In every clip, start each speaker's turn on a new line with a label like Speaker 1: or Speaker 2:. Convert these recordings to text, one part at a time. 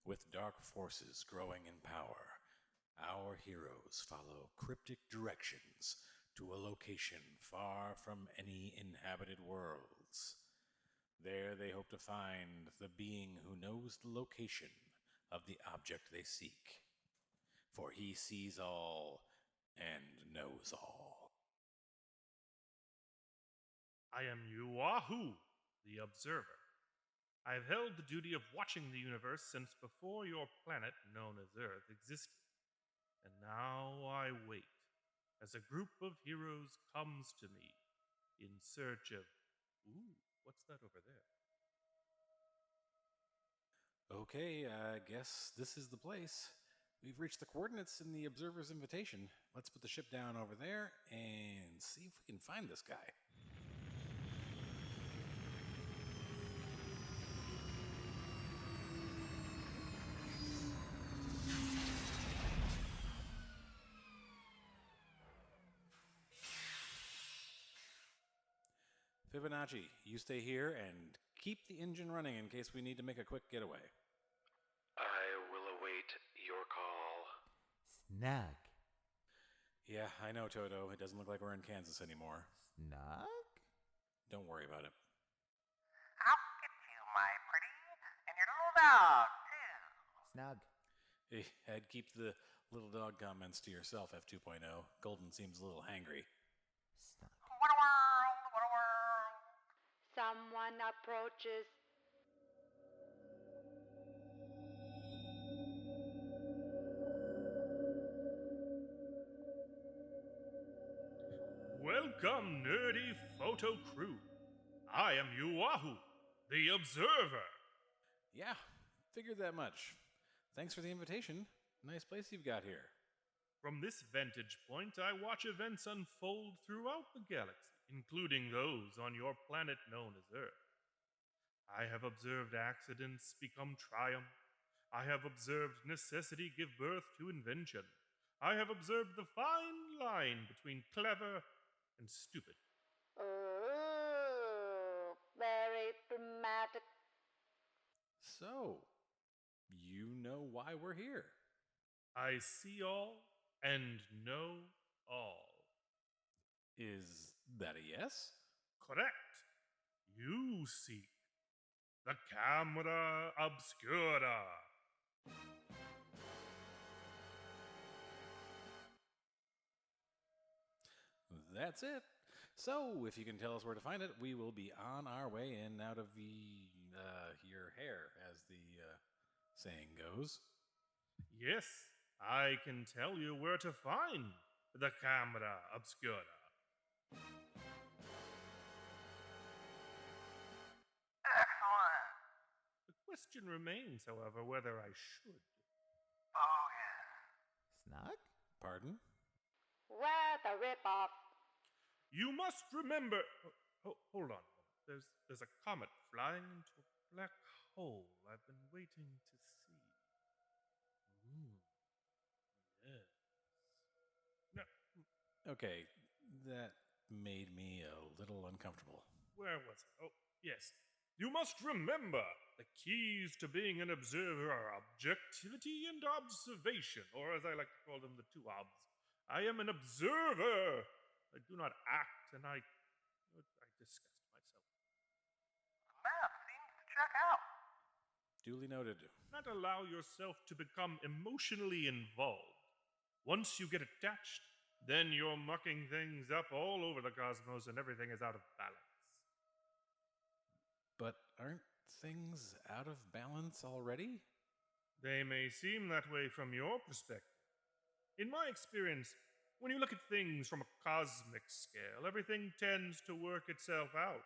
Speaker 1: With dark forces growing in power, our heroes follow cryptic directions to a location far from any inhabited worlds. There they hope to find the being who knows the location of the object they seek. For he sees all and knows all.
Speaker 2: I am U-Wahoo, the Observer. I have held the duty of watching the universe since before your planet, known as Earth, existed. And now I wait as a group of heroes comes to me in search of. Ooh, what's that over there?
Speaker 1: Okay, I guess this is the place. We've reached the coordinates in the Observer's invitation. Let's put the ship down over there and see if we can find this guy. Fibonacci, you stay here and keep the engine running in case we need to make a quick getaway.
Speaker 3: I will await your call.
Speaker 4: Snug.
Speaker 1: Yeah, I know, Toto. It doesn't look like we're in Kansas anymore.
Speaker 4: Snug?
Speaker 1: Don't worry about it.
Speaker 5: I'll get you, my pretty, and your little dog, too.
Speaker 4: Snug.
Speaker 1: Hey, I'd keep the little dog comments to yourself, F2.0. Golden seems a little hangry.
Speaker 4: Snug.
Speaker 5: What a world, what a world.
Speaker 6: Someone approaches.
Speaker 2: Welcome, nerdy photo crew. I am U-Wahoo, the Observer.
Speaker 1: Yeah, figured that much. Thanks for the invitation. Nice place you've got here.
Speaker 2: From this vantage point, I watch events unfold throughout the galaxy, including those on your planet known as Earth. I have observed accidents become triumph. I have observed necessity give birth to invention. I have observed the fine line between clever and stupid.
Speaker 6: Oh, very dramatic.
Speaker 1: So, you know why we're here.
Speaker 2: I see all and know all.
Speaker 1: Is that a yes?
Speaker 2: Correct. You seek the camera obscura.
Speaker 1: That's it. So, if you can tell us where to find it, we will be on our way in and out of your hair, as the saying goes.
Speaker 2: Yes, I can tell you where to find the camera obscura.
Speaker 5: Excellent.
Speaker 2: The question remains, however, whether I should.
Speaker 5: Oh, yeah.
Speaker 4: Snug?
Speaker 1: Pardon?
Speaker 6: What a ripoff.
Speaker 2: You must remember. Hold on. There's a comet flying into a black hole I've been waiting to see. Yes. No,
Speaker 1: Okay, that made me a little uncomfortable.
Speaker 2: where was it? Oh, yes. You must remember the keys to being an observer are objectivity and observation, or as I like to call them, the two obs. I am an observer. I do not act, and I disgust myself.
Speaker 5: The map seems to check out.
Speaker 1: Duly noted.
Speaker 2: Not allow yourself to become emotionally involved. Once you get attached, then you're mucking things up all over the cosmos and everything is out of balance.
Speaker 1: But aren't things out of balance already?
Speaker 2: They may seem that way from your perspective. In my experience, when you look at things from a cosmic scale, everything tends to work itself out.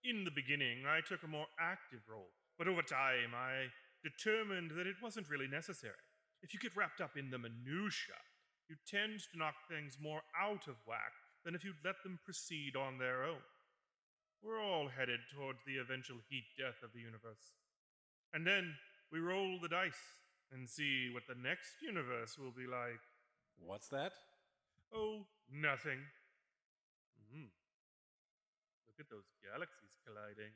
Speaker 2: In the beginning, I took a more active role, but over time, I determined that it wasn't really necessary. If you get wrapped up in the minutiae, you tend to knock things more out of whack than if you'd let them proceed on their own. We're all headed towards the eventual heat death of the universe. And then we roll the dice. and see what the next universe will be like.
Speaker 1: What's that?
Speaker 2: Oh, nothing. Look at those galaxies colliding.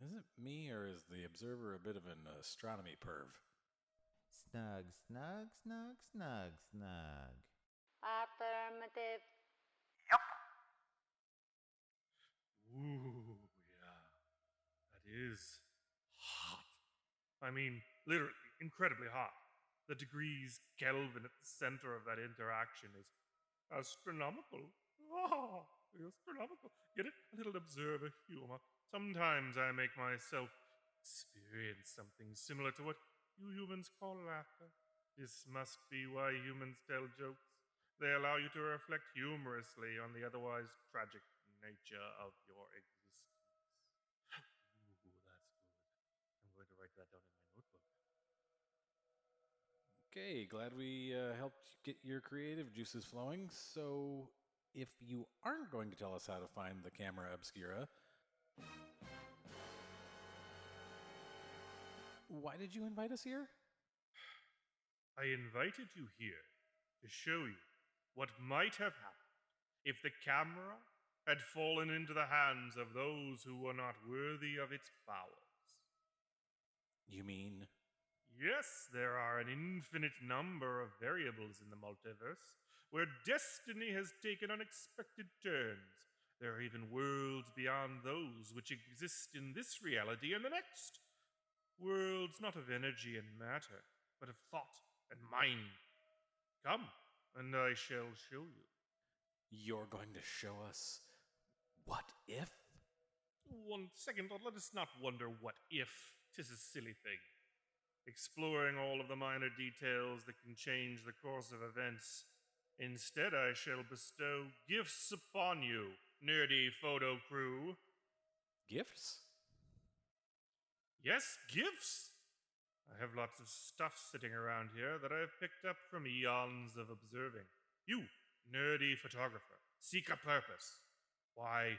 Speaker 1: Is it me, or is the observer a bit of an astronomy perv?
Speaker 4: Snug, snug, snug, snug, snug.
Speaker 6: Affirmative.
Speaker 2: Ooh, yeah. That is hot. I mean, literally, incredibly hot. The degrees Kelvin at the center of that interaction is astronomical. Oh, astronomical. Get it? A little observer humor. Sometimes I make myself experience something similar to what you humans call laughter. This must be why humans tell jokes. They allow you to reflect humorously on the otherwise tragic nature of your existence. Ooh, that's good. I'm going to write that down in my notebook.
Speaker 1: Okay, glad we helped get your creative juices flowing. So, if you aren't going to tell us how to find the camera obscura, why did you invite us here?
Speaker 2: I invited you here to show you what might have happened if the camera had fallen into the hands of those who were not worthy of its powers.
Speaker 1: You mean?
Speaker 2: Yes, there are an infinite number of variables in the multiverse where destiny has taken unexpected turns. There are even worlds beyond those which exist in this reality and the next. Worlds not of energy and matter, but of thought and mind. Come, and I shall show you.
Speaker 1: You're going to show us what if?
Speaker 2: 1 second, let us not wonder what if. 'Tis a silly thing. Exploring all of the minor details that can change the course of events. Instead, I shall bestow gifts upon you, nerdy photo crew.
Speaker 1: Gifts?
Speaker 2: Yes, gifts! I have lots of stuff sitting around here that I have picked up from eons of observing. You, nerdy photographer, seek a purpose. Why,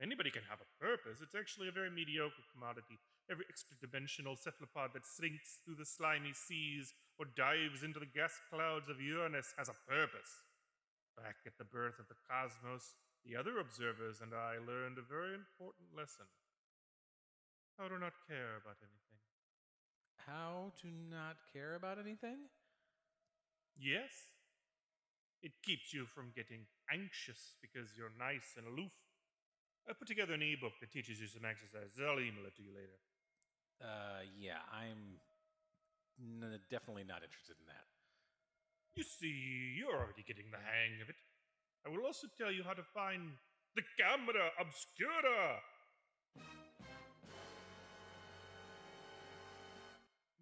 Speaker 2: anybody can have a purpose. It's actually a very mediocre commodity. Every extra-dimensional cephalopod that sinks through the slimy seas or dives into the gas clouds of Uranus has a purpose. Back at the birth of the cosmos, the other observers and I learned a very important lesson. How to not care about anything.
Speaker 1: How to not care about anything?
Speaker 2: Yes. It keeps you from getting anxious because you're nice and aloof. I put together an ebook that teaches you some exercises. I'll email it to you later.
Speaker 1: Yeah, I'm definitely not interested in that.
Speaker 2: You see, you're already getting the hang of it. I will also tell you how to find the camera obscura.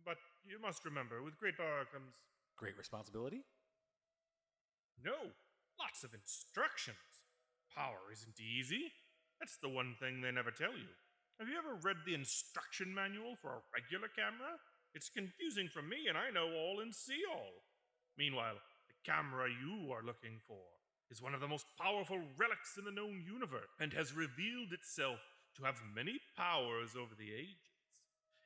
Speaker 2: But you must remember, with great power comes...
Speaker 1: Great responsibility?
Speaker 2: No, lots of instructions. Power isn't easy. That's the one thing they never tell you. Have you ever read the instruction manual for a regular camera? It's confusing for me, and I know all and see all. Meanwhile, the camera you are looking for is one of the most powerful relics in the known universe and has revealed itself to have many powers over the ages.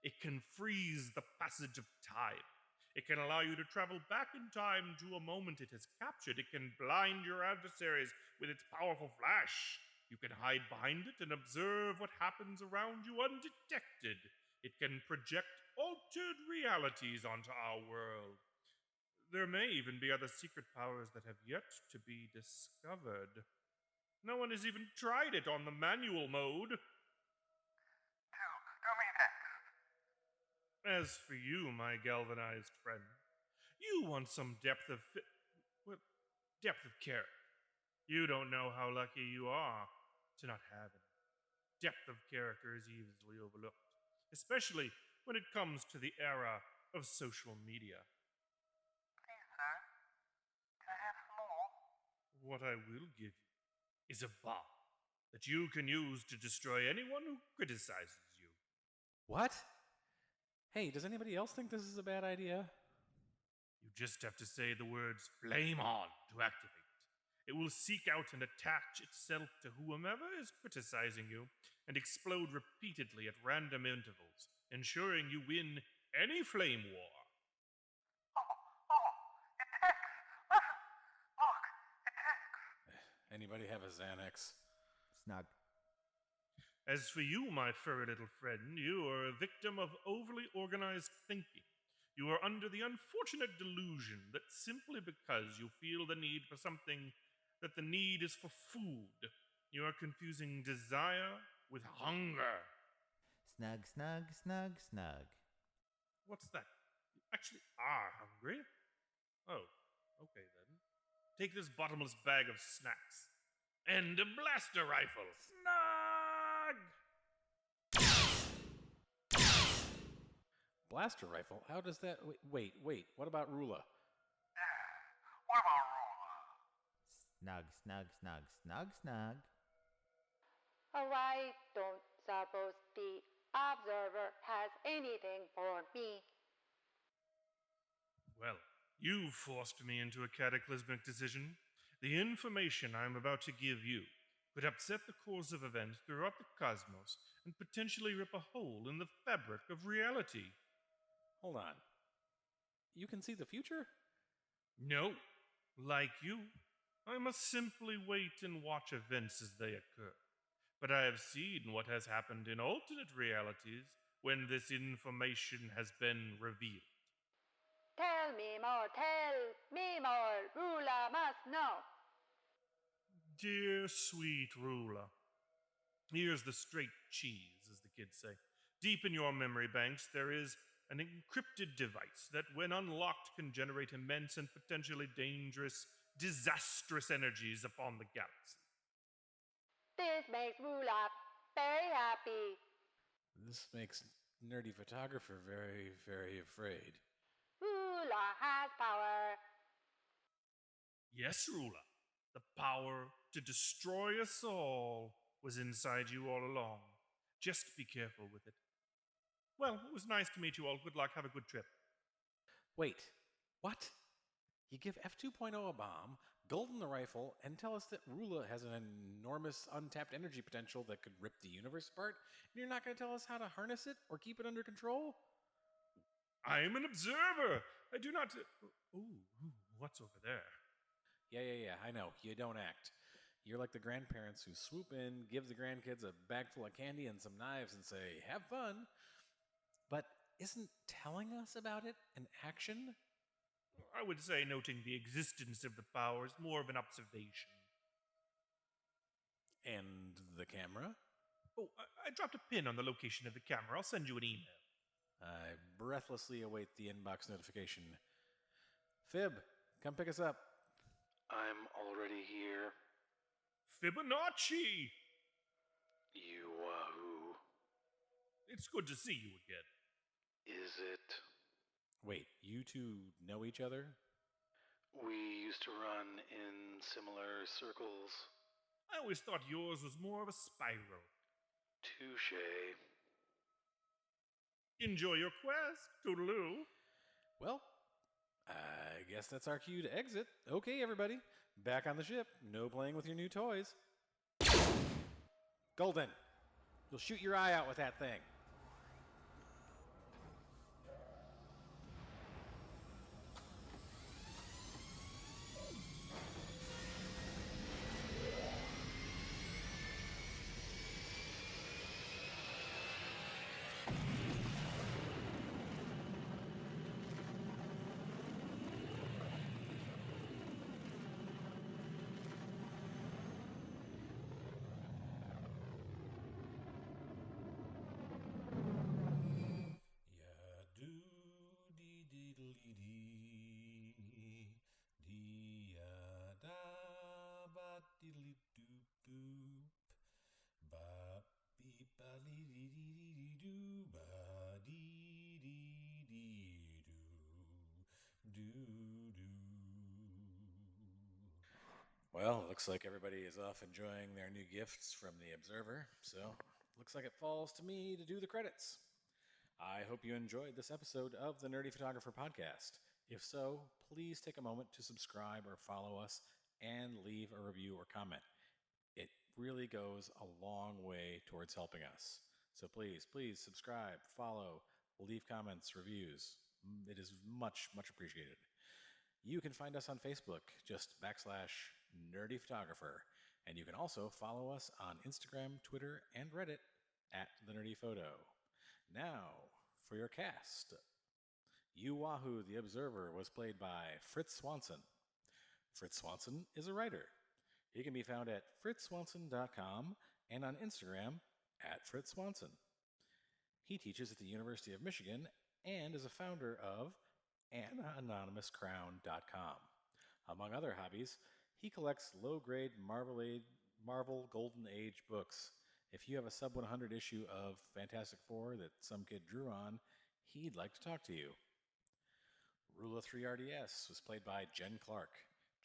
Speaker 2: It can freeze the passage of time. It can allow you to travel back in time to a moment it has captured. It can blind your adversaries with its powerful flash. You can hide behind it and observe what happens around you undetected. It can project altered realities onto our world. There may even be other secret powers that have yet to be discovered. No one has even tried it on the manual mode.
Speaker 5: Do me next.
Speaker 2: As for you, my galvanized friend, you want some depth of depth of character. You don't know how lucky you are to not have it. Depth of character is easily overlooked, especially when it comes to the era of social media.
Speaker 5: Please, sir. Can I have some more?
Speaker 2: What I will give you is a bomb that you can use to destroy anyone who criticizes you.
Speaker 1: What? Hey, does anybody else think this is a bad idea?
Speaker 2: You just have to say the words flame on to activate it. It will seek out and attach itself to whomever is criticizing you and explode repeatedly at random intervals, ensuring you win any flame war.
Speaker 1: Anybody have a Xanax?
Speaker 4: Snug.
Speaker 2: As for you, my furry little friend, you are a victim of overly organized thinking. You are under the unfortunate delusion that simply because you feel the need for something, that the need is for food. You are confusing desire with hunger.
Speaker 4: Snug, snug, snug, snug.
Speaker 2: What's that? You actually are hungry? Oh, okay then. Take this bottomless bag of snacks. And a blaster rifle.
Speaker 4: Snug!
Speaker 1: Blaster rifle? How does that. Wait. What about Rula?
Speaker 5: What about Rula?
Speaker 4: Snug, snug, snug, snug, snug.
Speaker 6: Why don't suppose the observer has anything for me?
Speaker 2: Well, you forced me into a cataclysmic decision. The information I'm about to give you could upset the course of events throughout the cosmos and potentially rip a hole in the fabric of reality.
Speaker 1: Hold on. You can see the future?
Speaker 2: No, like you, I must simply wait and watch events as they occur. But I have seen what has happened in alternate realities when this information has been revealed.
Speaker 6: Tell me more, Rula must know.
Speaker 2: Dear sweet ruler, here's the straight cheese, as the kids say. Deep in your memory banks, there is an encrypted device that, when unlocked, can generate immense and potentially dangerous, disastrous energies upon the galaxy.
Speaker 6: This makes Rula very happy.
Speaker 1: This makes Nerdy Photographer very, very afraid.
Speaker 6: Rula has power.
Speaker 2: Yes, ruler, the power to destroy us all was inside you all along. Just be careful with it. Well, it was nice to meet you all. Good luck. Have a good trip.
Speaker 1: Wait, what? You give F2.0 a bomb, Golden the rifle, and tell us that Rula has an enormous untapped energy potential that could rip the universe apart, and you're not going to tell us how to harness it or keep it under control?
Speaker 2: I am an observer. I do not. Ooh, what's over there?
Speaker 1: Yeah, I know. You don't act. You're like the grandparents who swoop in, give the grandkids a bag full of candy and some knives, and say, have fun. But isn't telling us about it an action?
Speaker 2: I would say noting the existence of the power is more of an observation.
Speaker 1: And the camera?
Speaker 2: Oh, I dropped a pin on the location of the camera. I'll send you an email.
Speaker 1: I breathlessly await the inbox notification. Fib, come pick us up.
Speaker 3: I'm already here.
Speaker 2: Fibonacci!
Speaker 3: U-Wahoo.
Speaker 2: It's good to see you again.
Speaker 3: Is it?
Speaker 1: Wait, you two know each other?
Speaker 3: We used to run in similar circles.
Speaker 2: I always thought yours was more of a spiral.
Speaker 3: Touche.
Speaker 2: Enjoy your quest, toodaloo.
Speaker 1: Well, I guess that's our cue to exit. Okay, everybody, back on the ship. No playing with your new toys. Golden, you'll shoot your eye out with that thing. Well, looks like everybody is off enjoying their new gifts from the Observer, so looks like it falls to me to do the credits. I hope you enjoyed this episode of the Nerdy Photographer Podcast. If so, please take a moment to subscribe or follow us and leave a review or comment. It really goes a long way towards helping us. So please subscribe, follow, leave comments, reviews. It is much, much appreciated. You can find us on Facebook, just /Nerdy Photographer. And you can also follow us on Instagram, Twitter, and Reddit at The Nerdy Photo. Now, for your cast. U-Wahoo the Observer was played by Fritz Swanson. Fritz Swanson is a writer. He can be found at fritzswanson.com and on Instagram at Fritz Swanson. He teaches at the University of Michigan and is a founder of anonymous.crown.com. Among other hobbies, he collects low-grade Marvel Golden Age books. If you have a sub 100 issue of Fantastic Four that some kid drew on, he'd like to talk to you. Rule of 3 RDS was played by Jen Clark.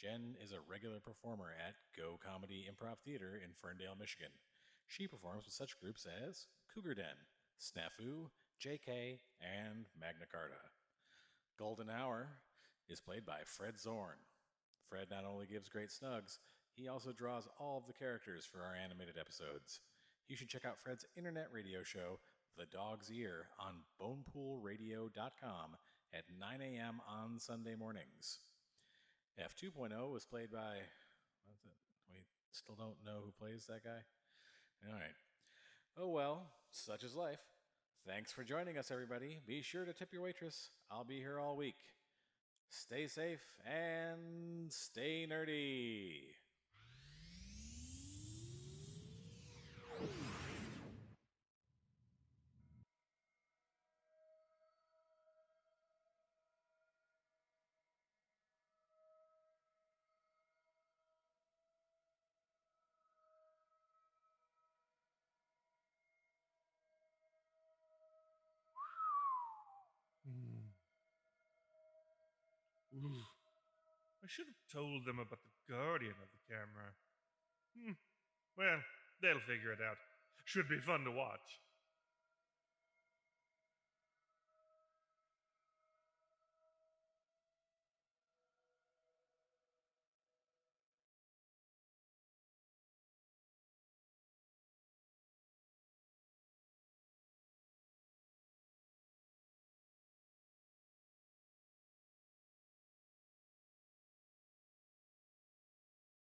Speaker 1: Jen is a regular performer at Go Comedy Improv Theater in Ferndale, Michigan. She performs with such groups as Cougar Den, Snafu, JK, and Magna Carta. Golden Hour is played by Fred Zorn. Fred not only gives great snugs, he also draws all of the characters for our animated episodes. You should check out Fred's internet radio show, The Dog's Ear, on bonepoolradio.com at 9 a.m. on Sunday mornings. F 2.0 was played by... We still don't know who plays that guy? All right. Oh well, such is life. Thanks for joining us, everybody. Be sure to tip your waitress. I'll be here all week. Stay safe and stay nerdy.
Speaker 2: Ooh. I should have told them about the guardian of the camera. Well, they'll figure it out. Should be fun to watch.